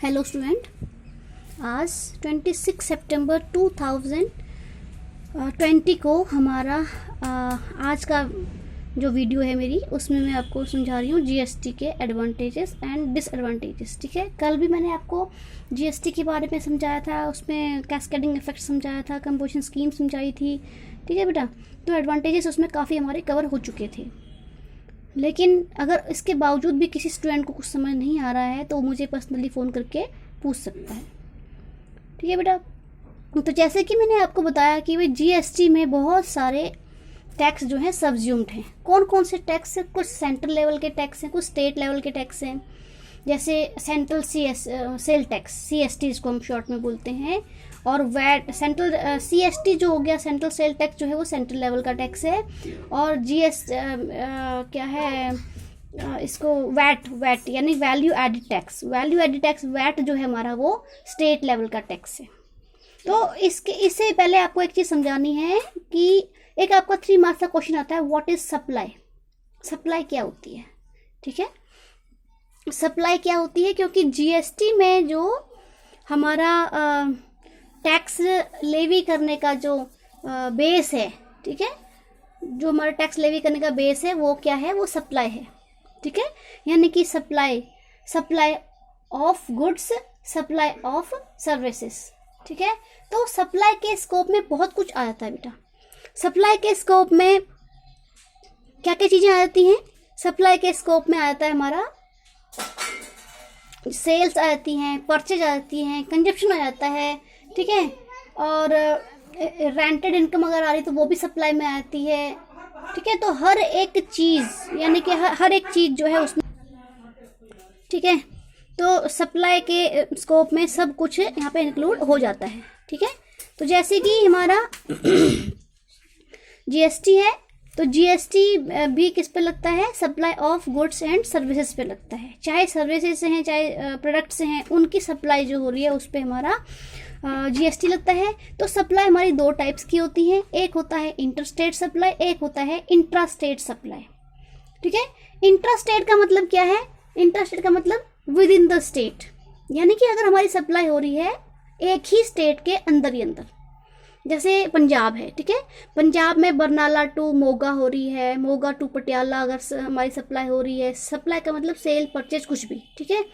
Hello student, आज 26 सितंबर 2020 को हमारा आज का जो वीडियो है मेरी, उसमें मैं आपको समझा रही हूँ जीएसटी के एडवांटेजेस एंड डिसएडवांटेजेस। ठीक है, कल भी मैंने आपको जीएसटी के बारे में समझाया था, उसमें कैस्केडिंग इफेक्ट समझाया था, कंपोजिशन स्कीम समझाई थी। ठीक है बेटा, तो एडवांटेजेस उसमें काफ़ी हमारे कवर हो चुके थे। लेकिन अगर इसके बावजूद भी किसी स्टूडेंट को कुछ समझ नहीं आ रहा है तो मुझे पर्सनली फ़ोन करके पूछ सकता है। ठीक है बेटा, तो जैसे कि मैंने आपको बताया कि भाई जीएसटी में बहुत सारे टैक्स जो हैं सब्ज्यूम्ड हैं। कौन कौन से टैक्स हैं? कुछ सेंट्रल लेवल के टैक्स हैं, कुछ स्टेट लेवल के टैक्स हैं। जैसे सेंट्रल सेल टैक्स, सीएसटी इसको हम शॉर्ट में बोलते हैं, और वैट सेंट्रल सीएसटी जो हो गया, सेंट्रल सेल टैक्स जो है वो सेंट्रल लेवल का टैक्स है। और क्या है इसको वैट यानी वैल्यू एडिड टैक्स, वैट जो है हमारा वो स्टेट लेवल का टैक्स है। तो इससे पहले आपको एक चीज़ समझानी है कि एक आपका 3 मार्क्स का क्वेश्चन आता है, व्हाट इज सप्लाई। सप्लाई क्या होती है? ठीक है, सप्लाई क्या होती है, क्योंकि जीएसटी में जो हमारा टैक्स लेवी करने का जो बेस है, ठीक है, जो हमारा टैक्स लेवी करने का बेस है वो क्या है? वो सप्लाई है। ठीक है, यानी कि supply of goods, supply of services. ठीक है, तो सप्लाई के स्कोप में बहुत कुछ आ जाता है बेटा। सप्लाई के स्कोप में क्या क्या चीज़ें आ जाती हैं? सप्लाई के स्कोप में आ जाता है हमारा सेल्स आ जाती हैं, परचेज आ जाती हैं, कंजप्शन आ जाता है। ठीक है, और रेंटेड इनकम अगर आ रही तो वो भी सप्लाई में आती है। ठीक है, तो हर एक चीज़ यानी कि हर एक चीज़ जो है उसमें, ठीक है, तो सप्लाई के स्कोप में सब कुछ यहाँ पे इंक्लूड हो जाता है। ठीक है, तो जैसे कि हमारा जीएसटी है, तो जीएसटी भी किस पे लगता है? Supply of goods and services पे लगता है। चाहे सर्विसेज से हैं चाहे प्रोडक्ट से हैं, उनकी सप्लाई जो हो रही है उस पे हमारा जीएसटी लगता है। तो सप्लाई हमारी 2 टाइप्स की होती है, एक होता है इंटरस्टेट सप्लाई, एक होता है इंट्रास्टेट सप्लाई। ठीक है, इंट्रास्टेट का मतलब क्या है? इंट्रास्टेट का मतलब विद इन द स्टेट, यानी कि अगर हमारी सप्लाई हो रही है एक ही स्टेट के अंदर ही अंदर। जैसे पंजाब है, ठीक है, पंजाब में बरनाला टू मोगा हो रही है, मोगा टू पटियाला अगर हमारी सप्लाई हो रही है। सप्लाई का मतलब सेल परचेज कुछ भी। ठीक है,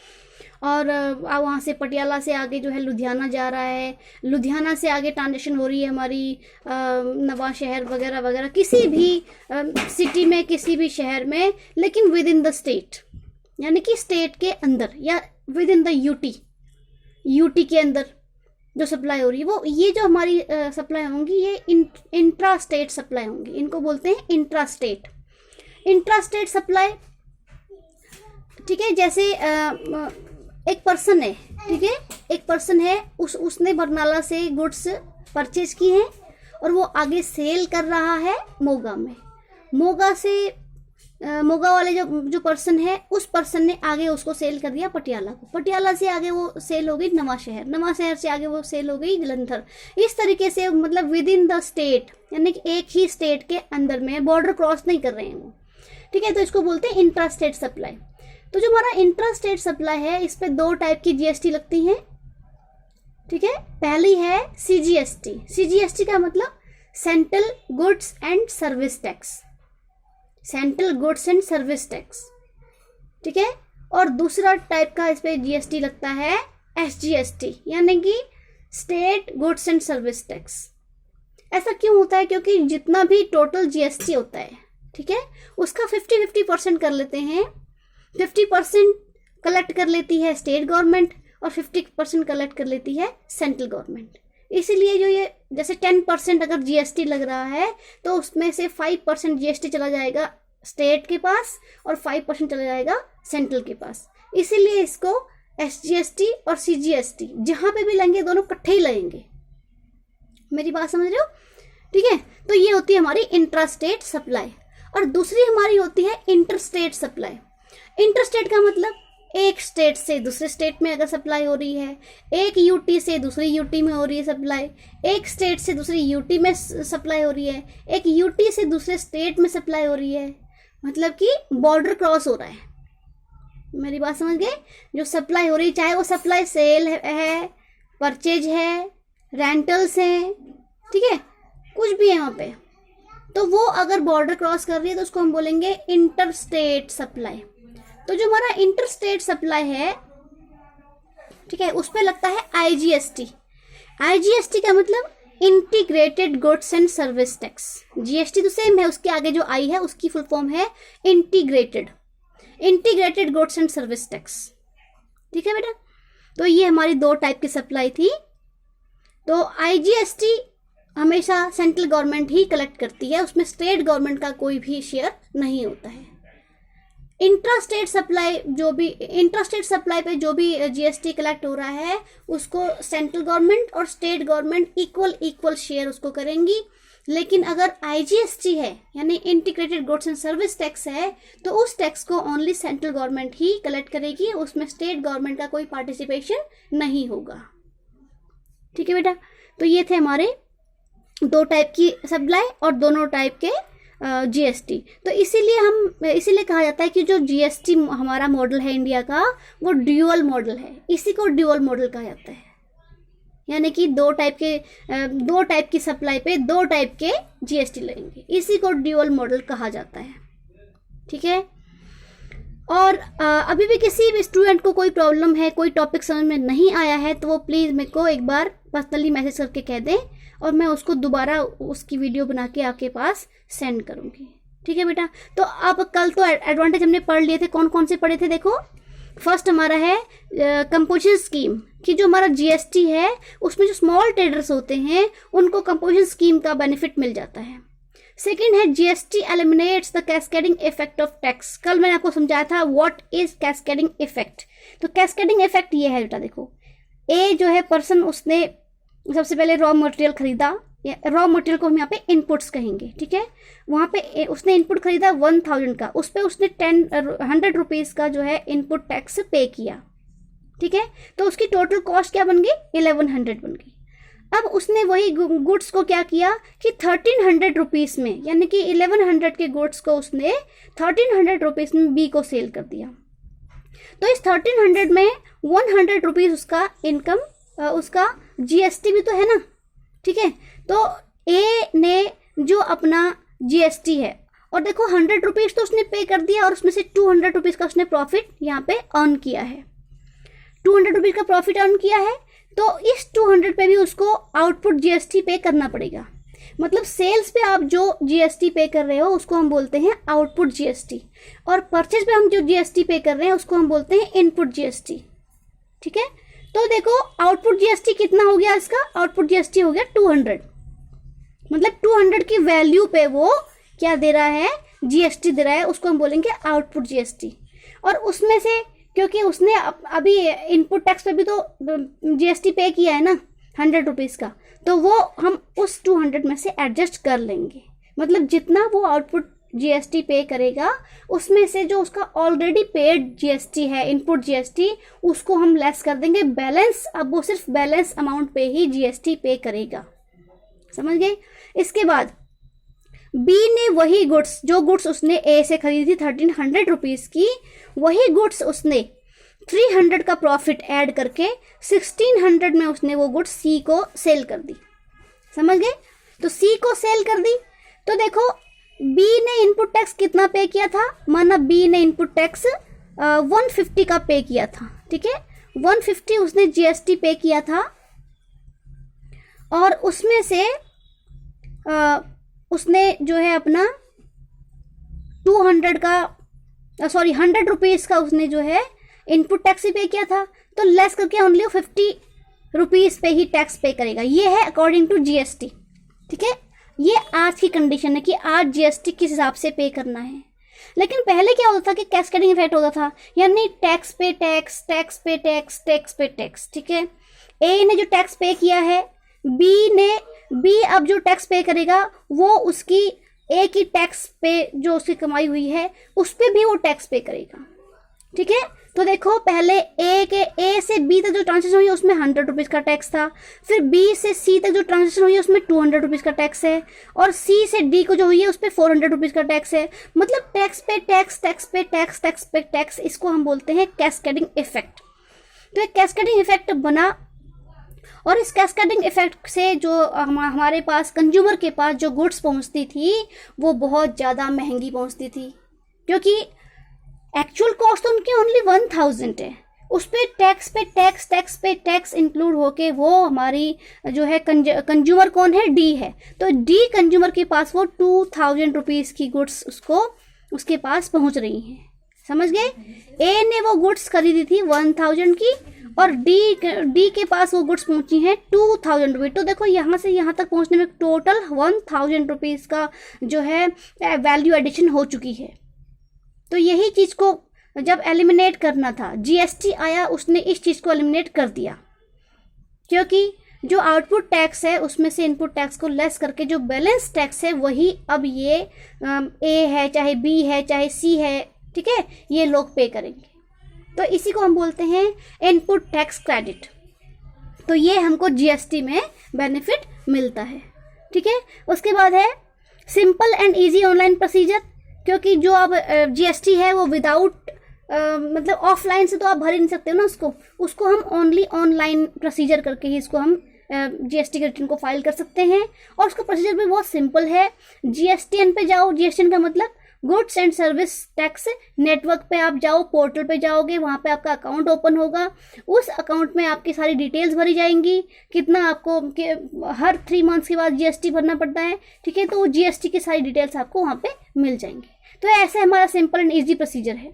और वहाँ से पटियाला से आगे जो है लुधियाना जा रहा है, लुधियाना से आगे ट्रांजेक्शन हो रही है हमारी नवा शहर वगैरह वगैरह, किसी भी सिटी में, किसी भी शहर में, लेकिन विद इन द स्टेट, यानी कि स्टेट के अंदर या विद इन द यूटी के अंदर जो सप्लाई हो रही है वो, ये जो हमारी सप्लाई होंगी ये इंट्रा स्टेट सप्लाई होंगी। इनको बोलते हैं इंट्रास्टेट सप्लाई। ठीक है, जैसे एक पर्सन है, ठीक है, एक पर्सन है, उसने बरनाला से गुड्स परचेज की हैं और वो आगे सेल कर रहा है मोगा में। मोगा से मोगा वाले जो पर्सन है, उस पर्सन ने आगे उसको सेल कर दिया पटियाला को, पटियाला से आगे वो सेल हो गई नवा शहर से आगे वो सेल हो गई जलंधर। इस तरीके से मतलब विद इन द स्टेट, यानी कि एक ही स्टेट के अंदर में, बॉर्डर क्रॉस नहीं कर रहे हैं वो। ठीक है, तो इसको बोलते हैं इंट्रास्टेट सप्लाई। तो जो हमारा इंट्रास्टेट सप्लाई है, इस पे 2 टाइप की जीएसटी लगती हैं। ठीक है, पहली है सीजीएसटी। सीजीएसटी का मतलब central goods and service tax, central goods and service tax. ठीक है, और दूसरा टाइप का इस पे जीएसटी लगता है एसजीएसटी, यानी कि state goods and service tax. ऐसा क्यों होता है? क्योंकि जितना भी टोटल जीएसटी होता है, ठीक है, उसका 50-50% कर लेते हैं। 50% कलेक्ट कर लेती है स्टेट गवर्नमेंट और 50% कलेक्ट कर लेती है सेंट्रल गवर्नमेंट। इसीलिए जो ये जैसे 10% अगर जीएसटी लग रहा है तो उसमें से 5% जीएसटी चला जाएगा स्टेट के पास और 5% चला जाएगा सेंट्रल के पास। इसीलिए इसको एसजीएसटी और सीजीएसटी जहाँ पे भी लेंगे दोनों इकट्ठे ही लगेंगे। मेरी बात समझ रहे हो? ठीक है, तो ये होती है हमारी इंट्रास्टेट सप्लाई। और दूसरी हमारी होती है इंटरस्टेट सप्लाई। इंटरस्टेट का मतलब एक स्टेट से दूसरे स्टेट में अगर सप्लाई हो रही है, एक यूटी से दूसरी यूटी में हो रही है सप्लाई, एक स्टेट से दूसरी यूटी में सप्लाई हो रही है, एक यूटी से दूसरे स्टेट में सप्लाई हो रही है, मतलब कि बॉर्डर क्रॉस हो रहा है। मेरी बात समझ गए? जो सप्लाई हो रही, चाहे वो सप्लाई सेल है, परचेज है, रेंटल्स हैं, ठीक है, कुछ भी है वहाँ पे, तो वो अगर बॉर्डर क्रॉस कर रही है तो उसको हम बोलेंगे इंटर स्टेट सप्लाई। तो जो हमारा इंटर स्टेट सप्लाई है, ठीक है, उस पर लगता है आईजीएसटी। आईजीएसटी का मतलब integrated goods and service tax. GST तो सेम है, उसके आगे जो आई है उसकी फुल फॉर्म है integrated goods and service tax. ठीक है बेटा, तो ये हमारी 2 टाइप की सप्लाई थी। तो आईजीएसटी हमेशा सेंट्रल गवर्नमेंट ही कलेक्ट करती है, उसमें स्टेट गवर्नमेंट का कोई भी शेयर नहीं होता है। इंट्रास्टेट सप्लाई पे जो भी जीएसटी कलेक्ट हो रहा है उसको सेंट्रल गवर्नमेंट और स्टेट गवर्नमेंट इक्वल शेयर उसको करेंगी। लेकिन अगर आईजीएसटी है यानी integrated goods and service tax है तो उस टैक्स को ओनली सेंट्रल गवर्नमेंट ही कलेक्ट करेगी, उसमें स्टेट गवर्नमेंट का कोई पार्टिसिपेशन नहीं होगा। ठीक है बेटा, तो ये थे हमारे 2 टाइप की सप्लाई और दोनों टाइप के जीएसटी। तो इसीलिए कहा जाता है कि जो जीएसटी हमारा मॉडल है इंडिया का वो ड्यूअल मॉडल है, इसी को ड्यूअल मॉडल कहा जाता है। यानी कि 2 टाइप की सप्लाई पे 2 टाइप के जीएसटी लगेंगे, इसी को ड्यूअल मॉडल कहा जाता है। ठीक है, और अभी भी किसी भी स्टूडेंट को कोई प्रॉब्लम है, कोई टॉपिक समझ में नहीं आया है तो वो प्लीज़ मेरे को एक बार पर्सनली मैसेज करके कह दें और मैं उसको दोबारा उसकी वीडियो बना के आपके पास सेंड करूँगी। ठीक है बेटा, तो अब कल तो एडवांटेज हमने पढ़ लिए थे, कौन कौन से पढ़े थे देखो। फर्स्ट हमारा है कंपोजिशन स्कीम, कि जो हमारा जीएसटी है उसमें जो स्मॉल ट्रेडर्स होते हैं उनको कंपोजिशन स्कीम का बेनिफिट मिल जाता है। सेकेंड है GST eliminates the cascading effect of tax. कल मैंने आपको समझाया था व्हाट इज कैस्केडिंग इफेक्ट। तो कैस्केडिंग इफेक्ट ये है बेटा, देखो ए जो है पर्सन, उसने सबसे पहले रॉ मटेरियल खरीदा, रॉ मटेरियल को हम यहाँ पे इनपुट्स कहेंगे। ठीक है, वहाँ पे उसने इनपुट खरीदा 1000 का, उस पर उसने 100 रुपीज़ का जो है इनपुट टैक्स पे किया। ठीक है, तो उसकी टोटल कॉस्ट क्या बन गई, 1100 बन गई। अब उसने वही गुड्स को क्या किया कि 1300 रुपीज़ में, यानी कि 1100 के गुड्स को उसने 1300 रुपीज़ में बी को सेल कर दिया। तो इस 1300 में 100 रुपीज़ उसका इनकम, उसका जीएसटी भी तो है ना। ठीक है, तो ए ने जो अपना जीएसटी है, और देखो 100 रुपीज़ तो उसने पे कर दिया और उसमें से 200 रुपीज़ का उसने प्रॉफिट यहाँ पे अर्न किया है। 200 रुपीज़ का प्रॉफिट अर्न किया है, तो इस 200 पे भी उसको आउटपुट जीएसटी पे करना पड़ेगा। मतलब सेल्स पे आप जो जीएसटी पे कर रहे हो उसको हम बोलते हैं आउटपुट जीएसटी, और परचेज पे हम जो जीएसटी पे कर रहे हैं उसको हम बोलते हैं इनपुट जीएसटी। ठीक है, तो देखो आउटपुट जीएसटी कितना हो गया, इसका आउटपुट जीएसटी हो गया 200। मतलब 200 की वैल्यू पे वो क्या दे रहा है, जीएसटी दे रहा है, उसको हम बोलेंगे आउटपुट जीएसटी। और उसमें से क्योंकि उसने अभी इनपुट टैक्स पे भी तो जीएसटी पे किया है ना 100 रुपीज़ का, तो वो हम उस 200 में से एडजस्ट कर लेंगे। मतलब जितना वो आउटपुट जीएसटी पे करेगा उसमें से जो उसका ऑलरेडी पेड जीएसटी है, इनपुट जीएसटी, उसको हम लेस कर देंगे बैलेंस। अब वो सिर्फ बैलेंस अमाउंट पे ही जीएसटी पे करेगा। समझ गए? इसके बाद बी ने वही गुड्स, जो गुड्स उसने ए से खरीदी थी 1300 रुपीज़ की, वही गुड्स उसने 300 का प्रॉफिट ऐड करके 1600 में उसने वो गुड्स सी को सेल कर दी। समझ गए? तो सी को सेल कर दी, तो देखो बी ने इनपुट टैक्स कितना पे किया था, माना बी ने इनपुट टैक्स 150 का पे किया था। ठीक है, 150 उसने जीएसटी पे किया था, और उसमें से उसने जो है अपना 100 रुपीज़ का उसने जो है इनपुट टैक्स ही पे किया था, तो लेस करके ओनली 50 रुपीज़ पे ही टैक्स पे करेगा। ये है अकॉर्डिंग टू जीएसटी। ठीक है, ये आज की कंडीशन है कि आज जीएसटी किस हिसाब से पे करना है। लेकिन पहले क्या होता था कि कैस्केडिंग इफेक्ट होता था, यानी टैक्स पे टैक्स, टैक्स पे टैक्स, टैक्स पे टैक्स। ठीक है, ए ने जो टैक्स पे किया है, बी अब जो टैक्स पे करेगा वो उसकी ए की टैक्स पे जो उसकी कमाई हुई है उस पर भी वो टैक्स पे करेगा। ठीक है, तो देखो पहले ए से बी तक जो ट्रांजेक्शन हुई है उसमें 100 रुपीज़ का टैक्स था, फिर बी से सी तक जो ट्रांजेक्शन हुई है उसमें 200 रुपीज़ का टैक्स है, और सी से डी को जो हुई है उस पर 400 रुपीज़ का टैक्स है। मतलब टैक्स पे टैक्स, टैक्स पे टैक्स, टैक्स पे टैक्स, इसको हम बोलते हैं कैस्केडिंग इफेक्ट। तो एक कैस्केडिंग इफेक्ट बना, और इस कैस्केडिंग इफेक्ट से जो हमारे पास कंज्यूमर के पास जो गुड्स पहुंचती थी वो बहुत ज़्यादा महंगी पहुंचती थी, क्योंकि एक्चुअल कॉस्ट तो उनकी ओनली 1000 है, उस पर टैक्स पे टैक्स, टैक्स पे टैक्स इंक्लूड होके वो हमारी जो है कंज्यूमर कौन है, डी है। तो डी कंज्यूमर के पास वो 2000 रुपीज़ की गुड्स उसके पास पहुंच रही हैं। समझ गए? ए ने वो गुड्स खरीदी थी 1000 की, और डी के पास वो गुड्स पहुंची हैं 2000 रुपीज़। तो देखो यहाँ से यहाँ तक पहुंचने में टोटल 1000 रुपीज़ का जो है वैल्यू एडिशन हो चुकी है। तो यही चीज़ को जब एलिमिनेट करना था, जीएसटी आया, उसने इस चीज़ को एलिमिनेट कर दिया, क्योंकि जो आउटपुट टैक्स है उसमें से इनपुट टैक्स को लेस करके जो बैलेंस टैक्स है वही अब ये ए है, चाहे बी है, चाहे सी है, ठीक है, ये लोग पे करेंगे। तो इसी को हम बोलते हैं इनपुट टैक्स क्रेडिट। तो ये हमको जीएसटी में बेनिफिट मिलता है, ठीक है। उसके बाद है simple and easy online procedure, क्योंकि जो अब जीएसटी है वो विदाउट मतलब ऑफलाइन से तो आप भर ही नहीं सकते हो ना उसको हम ओनली ऑनलाइन प्रोसीजर करके ही इसको हम जीएसटी के रिटर्न को फाइल कर सकते हैं। और उसका प्रोसीजर भी बहुत सिंपल है। जीएसटीएन पे जाओ, जीएसटीएन का मतलब goods and service tax network पे आप जाओ, पोर्टल पे जाओगे, वहाँ पे आपका अकाउंट ओपन होगा, उस अकाउंट में आपकी सारी डिटेल्स भरी जाएंगी, कितना आपको हर 3 मंथ्स के बाद जीएसटी भरना पड़ता है, ठीक है, तो वो जीएसटी की सारी डिटेल्स आपको वहाँ पे मिल जाएंगी। तो ऐसे हमारा सिंपल एंड ईजी प्रोसीजर है।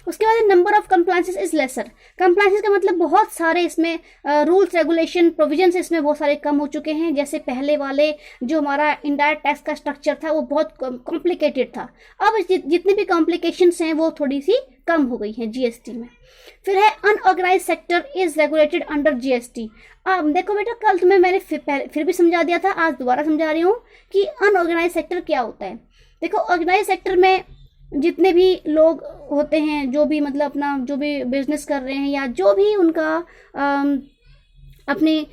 उसके बाद number of compliances is lesser. Compliances का मतलब बहुत सारे इसमें रूल्स, रेगुलेशन, प्रोविजंस इसमें बहुत सारे कम हो चुके हैं। जैसे पहले वाले जो हमारा इनडायरेक्ट टैक्स का स्ट्रक्चर था वो बहुत कॉम्प्लिकेटेड था, अब जितनी भी कॉम्प्लिकेशंस हैं वो थोड़ी सी कम हो गई हैं जीएसटी में। फिर है unorganise sector is regulated under GST. अब देखो बेटा, कल तुम्हें मैंने फिर भी समझा दिया था, आज दोबारा समझा रही हूँ कि अनऑर्गेनाइज सेक्टर क्या होता है। देखो, ऑर्गेनाइज सेक्टर में जितने भी लोग होते हैं, जो भी मतलब अपना जो भी बिजनेस कर रहे हैं या जो भी उनका अपनी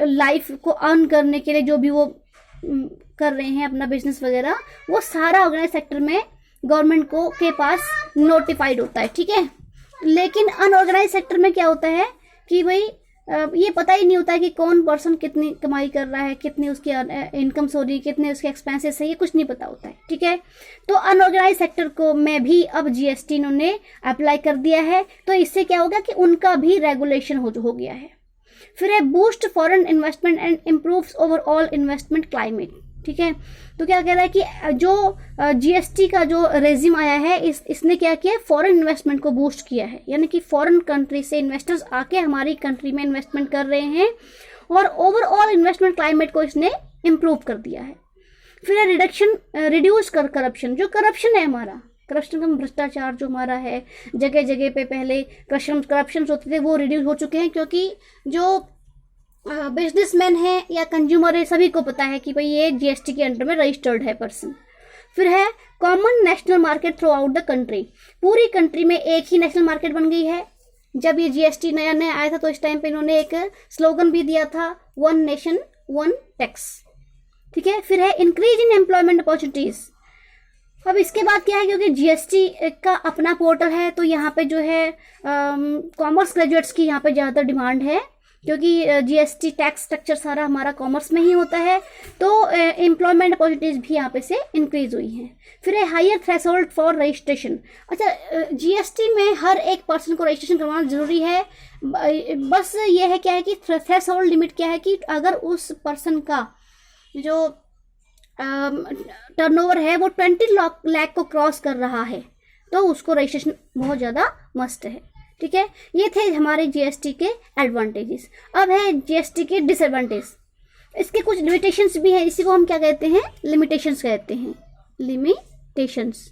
लाइफ को अर्न करने के लिए जो भी वो कर रहे हैं अपना बिजनेस वगैरह, वो सारा ऑर्गेनाइज सेक्टर में गवर्नमेंट को के पास नोटिफाइड होता है, ठीक है। लेकिन अनऑर्गेनाइज सेक्टर में क्या होता है कि भाई ये पता ही नहीं होता है कि कौन पर्सन कितनी कमाई कर रहा है, कितनी उसकी इनकम हो रही है, कितने उसके एक्सपेंसेस है, ये कुछ नहीं पता होता है, ठीक है। तो अनऑर्गेनाइज सेक्टर को में भी अब जीएसटी इन्होंने अप्लाई कर दिया है, तो इससे क्या होगा कि उनका भी रेगुलेशन हो गया है। फिर है boost foreign investment and improves overall investment climate, ठीक है। तो क्या कह रहा है कि जो जीएसटी का जो रेजिम आया है इसने क्या किया है, फॉरेन इन्वेस्टमेंट को बूस्ट किया है, यानी कि फॉरेन कंट्री से इन्वेस्टर्स आके हमारी कंट्री में इन्वेस्टमेंट कर रहे हैं, और ओवरऑल इन्वेस्टमेंट क्लाइमेट को इसने इम्प्रूव कर दिया है। फिर है रिड्यूस कर करप्शन। जो करप्शन है हमारा, करप्शन का भ्रष्टाचार जो हमारा है, जगह जगह पे पहले करप्शन होते थे, वो रिड्यूस हो चुके हैं, क्योंकि जो बिजनेसमैन है या कंज्यूमर है सभी को पता है कि भाई ये जीएसटी के अंडर में रजिस्टर्ड है पर्सन। फिर है common national market through out the country. पूरी कंट्री में एक ही नेशनल मार्केट बन गई है। जब ये जीएसटी नया नया आया था तो इस टाइम पे इन्होंने एक स्लोगन भी दिया था, 1 नेशन 1 टैक्स, ठीक है। फिर है इंक्रीज इन एम्प्लॉयमेंट अपॉर्चुनिटीज। अब इसके बाद क्या है, क्योंकि जीएसटी का अपना पोर्टल है तो यहाँ पे जो है कॉमर्स ग्रेजुएट्स की यहाँ पे ज़्यादातर डिमांड है, क्योंकि जीएसटी टैक्स स्ट्रक्चर सारा हमारा कॉमर्स में ही होता है, तो एम्प्लॉयमेंट अपॉर्चुनिटीज भी यहाँ पे से इंक्रीज हुई हैं। फिर है हायर थ्रेशोल्ड फॉर रजिस्ट्रेशन। अच्छा, जीएसटी में हर एक पर्सन को रजिस्ट्रेशन करवाना जरूरी है, बस ये है क्या है कि थ्रेशोल्ड लिमिट क्या है कि अगर उस पर्सन का जो टर्नओवर है वो 20 लाख को क्रॉस कर रहा है तो उसको रजिस्ट्रेशन बहुत ज़्यादा मस्ट है, ठीक है। ये थे हमारे जीएसटी के एडवांटेजेस। अब है जीएसटी के डिसएडवांटेज। इसके कुछ लिमिटेशंस भी हैं, इसी को हम क्या कहते हैं, लिमिटेशंस कहते हैं, लिमिटेशंस,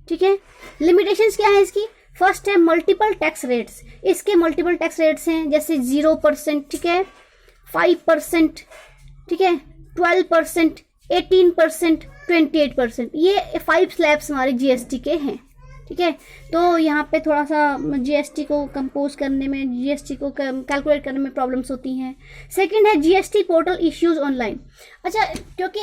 ठीक है। लिमिटेशंस क्या है इसकी? फर्स्ट है मल्टीपल टैक्स रेट्स। इसके मल्टीपल टैक्स रेट्स हैं, जैसे 0%, ठीक है, 5%, ठीक है, 12%, 18%, 28%। ये 5 स्लैब्स हमारे जीएसटी के हैं, ठीक है। तो यहाँ पे थोड़ा सा जीएसटी को कंपोज करने में, जीएसटी को कैलकुलेट करने में प्रॉब्लम्स होती हैं। सेकंड है जीएसटी पोर्टल इश्यूज ऑनलाइन। अच्छा, क्योंकि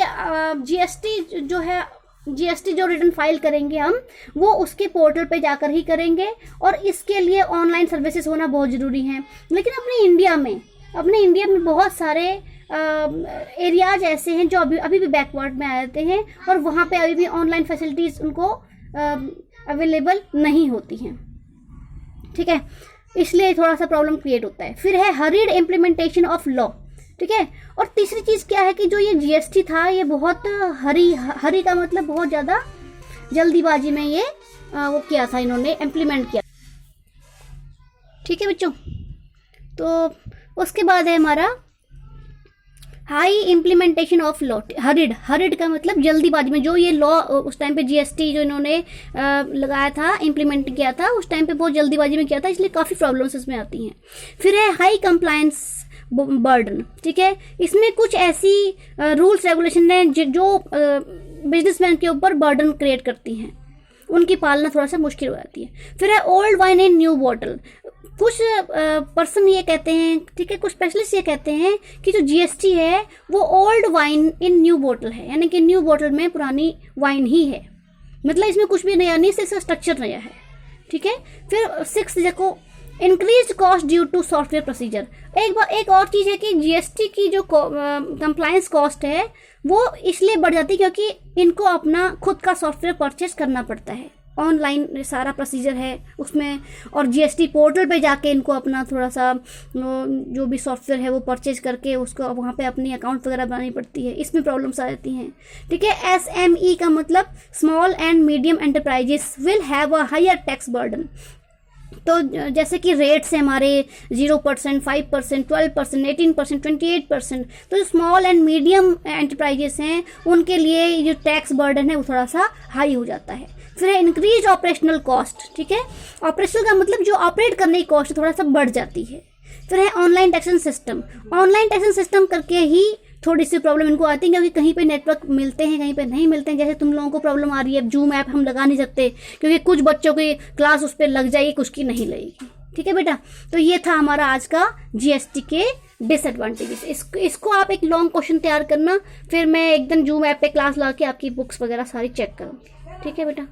जीएसटी जो है, जीएसटी जो रिटर्न फाइल करेंगे हम, वो उसके पोर्टल पे जाकर ही करेंगे, और इसके लिए ऑनलाइन सर्विसेज होना बहुत ज़रूरी है। लेकिन अपने इंडिया में बहुत सारे एरियाज ऐसे हैं जो अभी भी बैकवर्ड में आ जाते हैं, और वहाँ पे अभी भी ऑनलाइन फैसिलिटीज़ उनको अवेलेबल नहीं होती हैं। ठीक है, इसलिए थोड़ा सा प्रॉब्लम क्रिएट होता है। फिर है हरीड इम्प्लीमेंटेशन ऑफ लॉ। ठीक है, और तीसरी चीज़ क्या है कि जो ये जीएसटी था, ये बहुत हरी का मतलब बहुत ज़्यादा जल्दीबाजी में ये वो किया था, इन्होंने इम्प्लीमेंट किया। ठीक है बच्चों, तो उसके बाद है हमारा high implementation of law. Horrid का मतलब जल्दीबाजी में, जो ये लॉ उस टाइम पे जीएसटी जो इन्होंने लगाया था, इम्प्लीमेंट किया था, उस टाइम पे बहुत जल्दीबाजी में किया था, इसलिए काफ़ी प्रॉब्लम्स इसमें आती हैं। फिर है हाई कंप्लायंस बर्डन। ठीक है, इसमें कुछ ऐसी रूल्स रेगुलेशन है जो बिजनेसमैन के ऊपर बर्डन क्रिएट करती हैं, उनकी पालना थोड़ा सा मुश्किल हो जाती है। फिर है old wine in new bottle. कुछ पर्सन ये कहते हैं, ठीक है, कुछ स्पेशलिस्ट ये कहते हैं कि जो जीएसटी है वो ओल्ड वाइन इन न्यू बोतल है, यानी कि न्यू बोतल में पुरानी वाइन ही है, मतलब इसमें कुछ भी नया नहीं, सिर्फ स्ट्रक्चर नया है। ठीक है, फिर 6 देखो, increase cost due to software procedure. एक और चीज़ है कि जीएसटी की जो कंप्लायंस कॉस्ट है वो इसलिए बढ़ जाती है क्योंकि इनको अपना खुद का सॉफ्टवेयर परचेज करना पड़ता है, ऑनलाइन सारा प्रोसीजर है उसमें, और जीएसटी पोर्टल पे जाके इनको अपना थोड़ा सा जो भी सॉफ्टवेयर है वो परचेज करके उसको वहाँ पे अपनी अकाउंट वगैरह बनानी पड़ती है, इसमें प्रॉब्लम्स आ जाती हैं। ठीक है, SME का मतलब small and medium enterprises will have a higher tax burden. तो जैसे कि रेट्स हैं हमारे 0%, 5%, 12%, 18%, 28%, तो जो स्मॉल एंड मीडियम एंटरप्राइजेस हैं उनके लिए जो टैक्स बर्डन है वो थोड़ा सा हाई हो जाता है। फिर है इंक्रीज ऑपरेशनल कॉस्ट। ठीक है, ऑपरेशनल का मतलब जो ऑपरेट करने की कॉस्ट थोड़ा सा बढ़ जाती है। फिर है online taxation system. Online taxation system करके ही थोड़ी सी प्रॉब्लम इनको आती है, क्योंकि कहीं पे नेटवर्क मिलते हैं, कहीं पे नहीं मिलते हैं। जैसे तुम लोगों को प्रॉब्लम आ रही है, जूम ऐप हम लगा नहीं सकते क्योंकि कुछ बच्चों की क्लास उस पर लग जाएगी, कुछ की नहीं लगेगी। ठीक है बेटा, तो ये था हमारा आज का जीएसटी के डिसएडवांटेजेस। इसको आप एक लॉन्ग क्वेश्चन तैयार करना, फिर मैं एकदम जूम ऐप पे क्लास ला के आपकी बुक्स वगैरह सारी चेक करूँगी। ठीक है बेटा।